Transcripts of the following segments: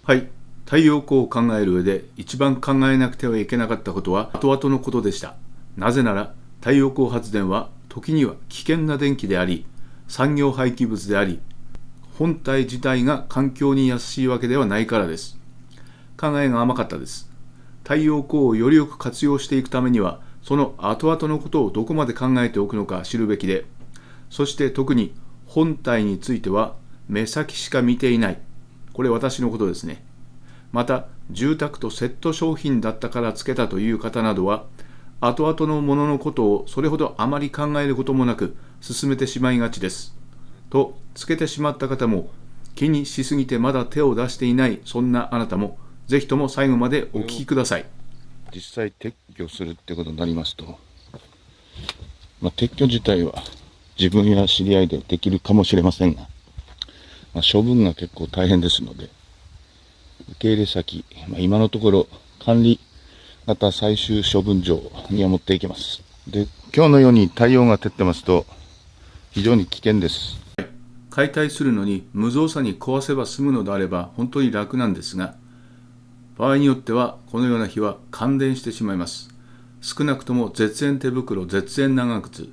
はい、太陽光を考える上で一番考えなくてはいけなかったことは後々のことでした。なぜなら太陽光発電は時には危険な電気であり、産業廃棄物であり、本体自体が環境に優しいわけではないからです。考えが甘かったです。太陽光をよりよく活用していくためには、その後々のことをどこまで考えておくのか知るべきで、そして特に本体については目先しか見ていない。これ私のことですね。また、住宅とセット商品だったからつけたという方などは、後々のもののことをそれほどあまり考えることもなく進めてしまいがちです。と、つけてしまった方も、気にしすぎてまだ手を出していないそんなあなたも、ぜひとも最後までお聞きください。実際撤去するってことになりますと、撤去自体は自分や知り合いでできるかもしれませんが、処分が結構大変ですので、受け入れ先、今のところ管理型最終処分場には持っていけます。で、今日のように太陽が照ってますと非常に危険です。解体するのに無造作に壊せば済むのであれば本当に楽なんですが、場合によってはこのような日は感電してしまいます。少なくとも絶縁手袋、絶縁長靴、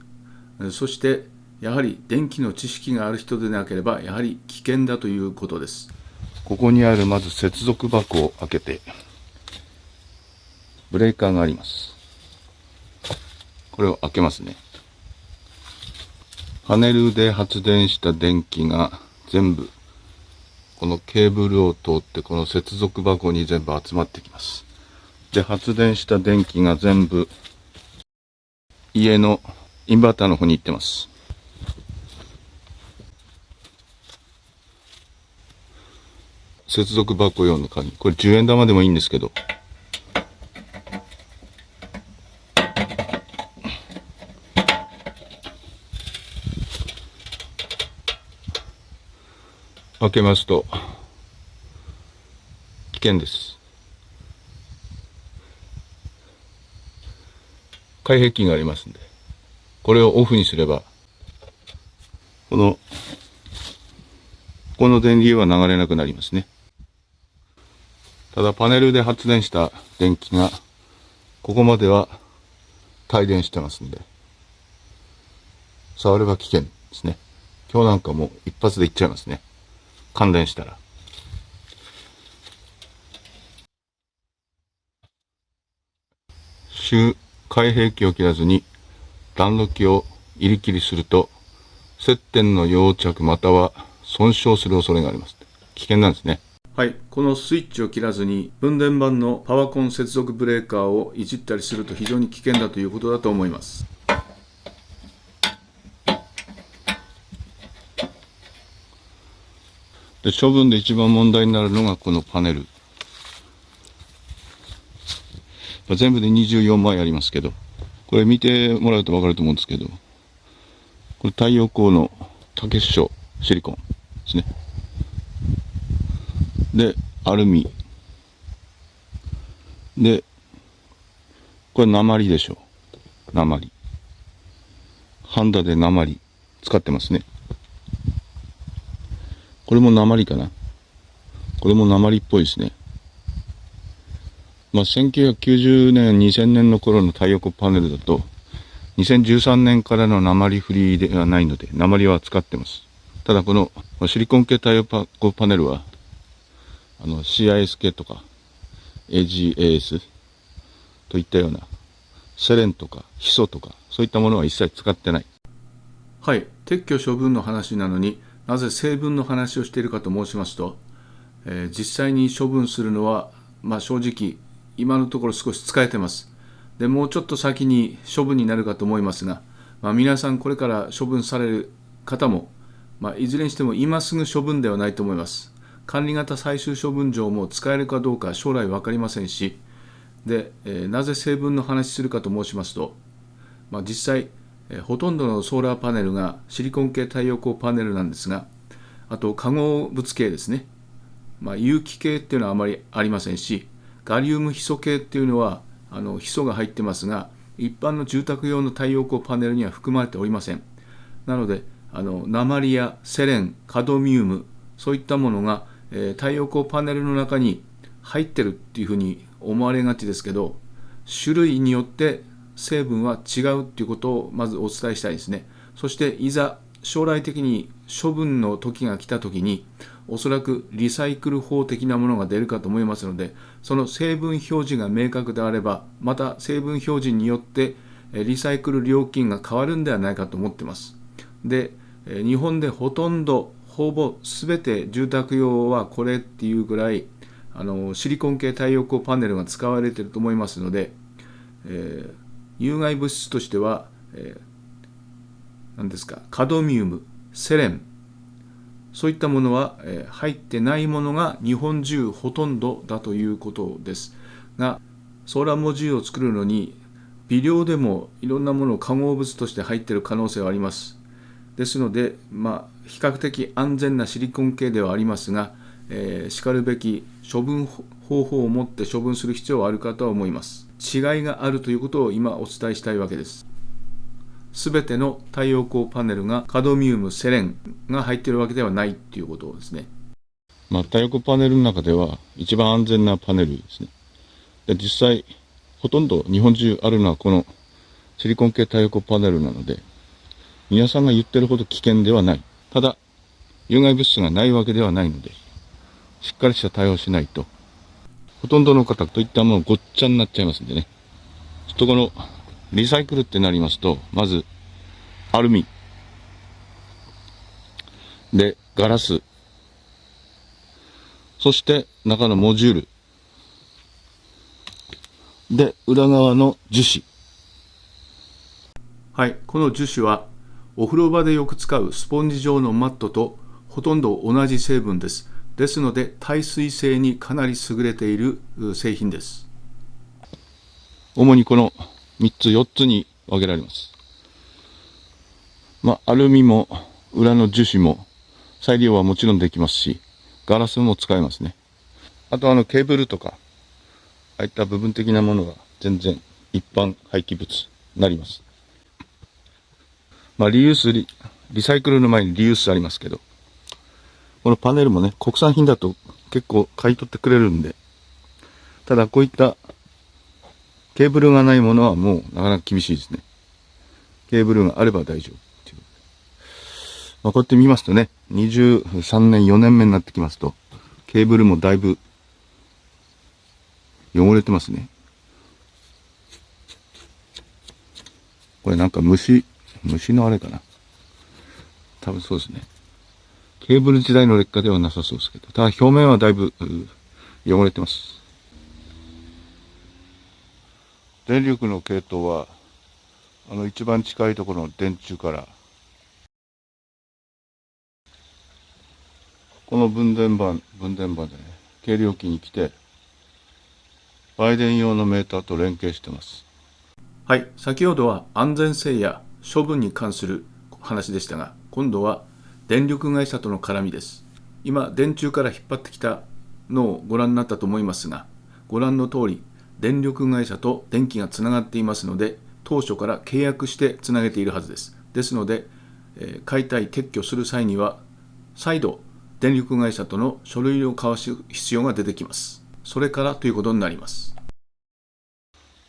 そしてやはり電気の知識がある人でなければやはり危険だということです。ここにあるまず接続箱を開けて、ブレーカーがあります。これを開けますね。パネルで発電した電気が全部このケーブルを通ってこの接続箱に全部集まってきます。で、発電した電気が全部家のインバーターの方に行ってます。接続箱用の鍵、これ10円玉でもいいんですけど、開けますと危険です。開閉器がありますんで、これをオフにすればこの電流は流れなくなりますね。ただパネルで発電した電気がここまでは帯電してますんで、触れば危険ですね。今日なんかもう一発でいっちゃいますね。感電したら。開閉器を切らずに暖炉機を入り切りすると接点の溶着または損傷する恐れがあります。危険なんですね。はい、このスイッチを切らずに分電盤のパワコン接続ブレーカーをいじったりすると非常に危険だということだと思います。で、処分で一番問題になるのがこのパネル。全部で24枚ありますけど、これ見てもらうと分かると思うんですけど、これ太陽光の多結晶シリコンですね。で、アルミ。で、これ鉛でしょ。鉛。ハンダで鉛使ってますね。これも鉛かな。これも鉛っぽいですね。1990年、2000年の頃の太陽光パネルだと、2013年からの鉛フリーではないので、鉛は使ってます。ただこのシリコン系太陽光パネルは、CIS 系とか、AGAS といったような、セレンとかヒ素とか、そういったものは一切使ってない。はい、撤去処分の話なのになぜ成分の話をしているかと申しますと、実際に処分するのは、正直今のところ少し使えてます。でもうちょっと先に処分になるかと思いますが、皆さんこれから処分される方も、いずれにしても今すぐ処分ではないと思います。管理型最終処分場も使えるかどうか将来分かりませんし、で、なぜ成分の話するかと申しますと、実際ほとんどのソーラーパネルがシリコン系太陽光パネルなんですが、あと化合物系ですね、有機系っていうのはあまりありませんし、ガリウムヒ素系っていうのはヒ素が入ってますが、一般の住宅用の太陽光パネルには含まれておりません。なので鉛やセレン、カドミウム、そういったものが太陽光パネルの中に入ってるっていうふうに思われがちですけど、種類によって成分は違うっていうことをまずお伝えしたいですね。そしていざ将来的に処分の時が来た時に、おそらくリサイクル法的なものが出るかと思いますので、その成分表示が明確であれば、また成分表示によってリサイクル料金が変わるんではないかと思っています。で、日本でほぼ全て住宅用はこれっていうぐらいシリコン系太陽光パネルが使われていると思いますので、有害物質としては、何ですか、カドミウム、セレン、そういったものは、入ってないものが日本中ほとんどだということですが、ソーラーモジュールを作るのに微量でもいろんなもの化合物として入っている可能性はあります。ですので、比較的安全なシリコン系ではありますが、しかるべき処分方法を持って処分する必要はあるかとは思います。違いがあるということを今お伝えしたいわけです。すべての太陽光パネルがカドミウム、セレンが入っているわけではないということですね。太陽光パネルの中では一番安全なパネルですね。で、実際、ほとんど日本中あるのはこのシリコン系太陽光パネルなので、皆さんが言ってるほど危険ではない。ただ、有害物質がないわけではないので、しっかりした対応をしないと、ほとんどの方といったものごっちゃになっちゃいますんでね。ちょっとこのリサイクルってなりますと、まずアルミでガラス、そして中のモジュールで裏側の樹脂。はい、この樹脂はお風呂場でよく使うスポンジ状のマットとほとんど同じ成分です。ですので耐水性にかなり優れている製品です。主にこの3つ4つに分けられます。アルミも裏の樹脂も再利用はもちろんできますし、ガラスも使えますね。あとケーブルとか、ああいった部分的なものが全然一般廃棄物になります。リユースリサイクルの前にリユースありますけど、このパネルもね、国産品だと結構買い取ってくれるんで、ただこういったケーブルがないものはもうなかなか厳しいですね。ケーブルがあれば大丈夫っていう。こうやって見ますとね、23年、4年目になってきますと、ケーブルもだいぶ汚れてますね。これなんか虫のあれかな。多分そうですね。ケーブル時代の劣化ではなさそうですけど、ただ表面はだいぶ汚れてます。電力の系統は、一番近いところの電柱から、この分電盤でね、計量器に来て、売電用のメーターと連携してます。はい、先ほどは安全性や処分に関する話でしたが、今度は電力会社との絡みです。今、電柱から引っ張ってきたのをご覧になったと思いますが、ご覧の通り、電力会社と電気がつながっていますので、当初から契約してつなげているはずです。ですので、解体撤去する際には、再度、電力会社との書類を交わす必要が出てきます。それからということになります。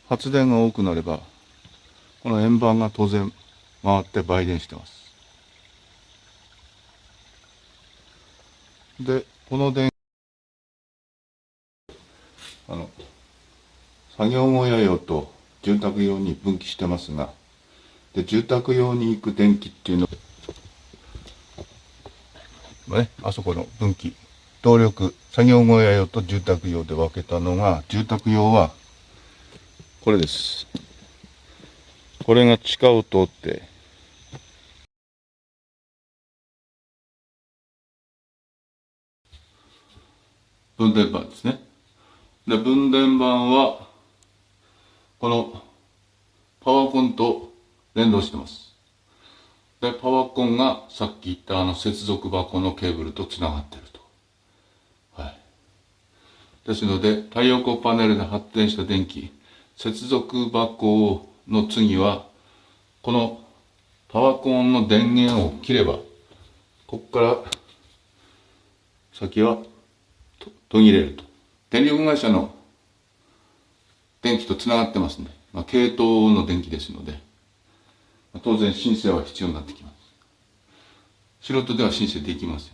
発電が多くなれば、この円盤が当然回って売電してます。で、この電作業小屋用と住宅用に分岐してますが、で、住宅用に行く電気っていうのね、あそこの分岐、動力、作業小屋用と住宅用で分けたのが、住宅用はこれです。これが地下を通って、分電盤ですね。で、分電盤は、このパワーコンと連動してます。で、パワーコンがさっき言った接続箱のケーブルとつながっていると。はい。ですので、太陽光パネルで発電した電気、接続箱の次は、このパワーコンの電源を切れば、ここから先は途切れると。電力会社の電気とつながってますね。系統の電気ですので、当然申請は必要になってきます。素人では申請できません。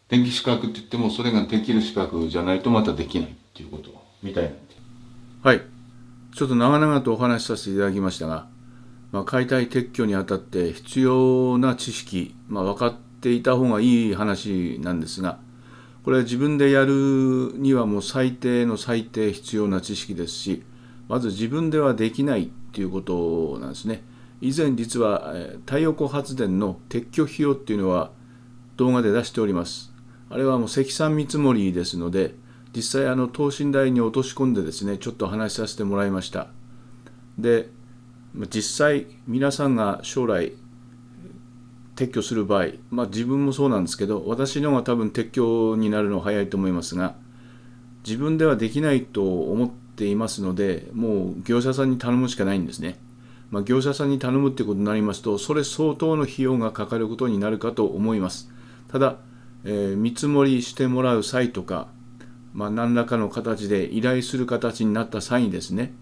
電気資格って言っても、それができる資格じゃないとまたできないっていうことみたいなんで。はい。ちょっと長々とお話しさせていただきましたが、解体撤去にあたって必要な知識、分かっていた方がいい話なんですが、これは自分でやるにはもう最低の最低必要な知識ですし、まず自分ではできないっていうことなんですね。以前実は太陽光発電の撤去費用っていうのは動画で出しております。あれはもう積算見積もりですので、実際等身大に落とし込んでですね、ちょっと話しさせてもらいました。で、実際皆さんが将来撤去する場合、自分もそうなんですけど、私の方が多分撤去になるのは早いと思いますが、自分ではできないと思っていますので、もう業者さんに頼むしかないんですね。業者さんに頼むってことになりますと、それ相当の費用がかかることになるかと思います。ただ、見積もりしてもらう際とか、何らかの形で依頼する形になった際にですね、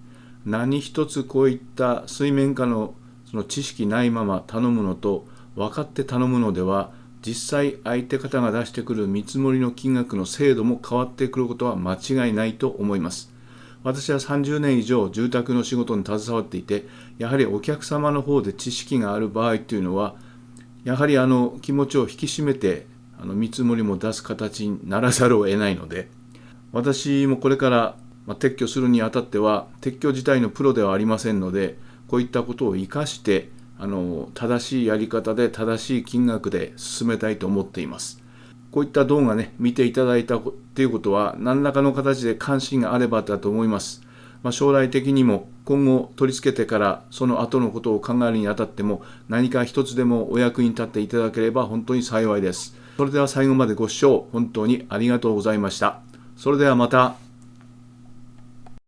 何一つこういった水面下のその知識ないまま頼むのと、分かって頼むのでは、実際相手方が出してくる見積もりの金額の精度も変わってくることは間違いないと思います。私は30年以上住宅の仕事に携わっていて、やはりお客様の方で知識がある場合というのは、やはり気持ちを引き締めて見積もりも出す形にならざるを得ないので、私もこれから撤去するにあたっては撤去自体のプロではありませんので、こういったことを生かして正しいやり方で正しい金額で進めたいと思っています。こういった動画ね、見ていただいたということは何らかの形で関心があればだと思います。将来的にも今後取り付けてからその後のことを考えるにあたっても、何か一つでもお役に立っていただければ本当に幸いです。それでは最後までご視聴本当にありがとうございました。それではまた。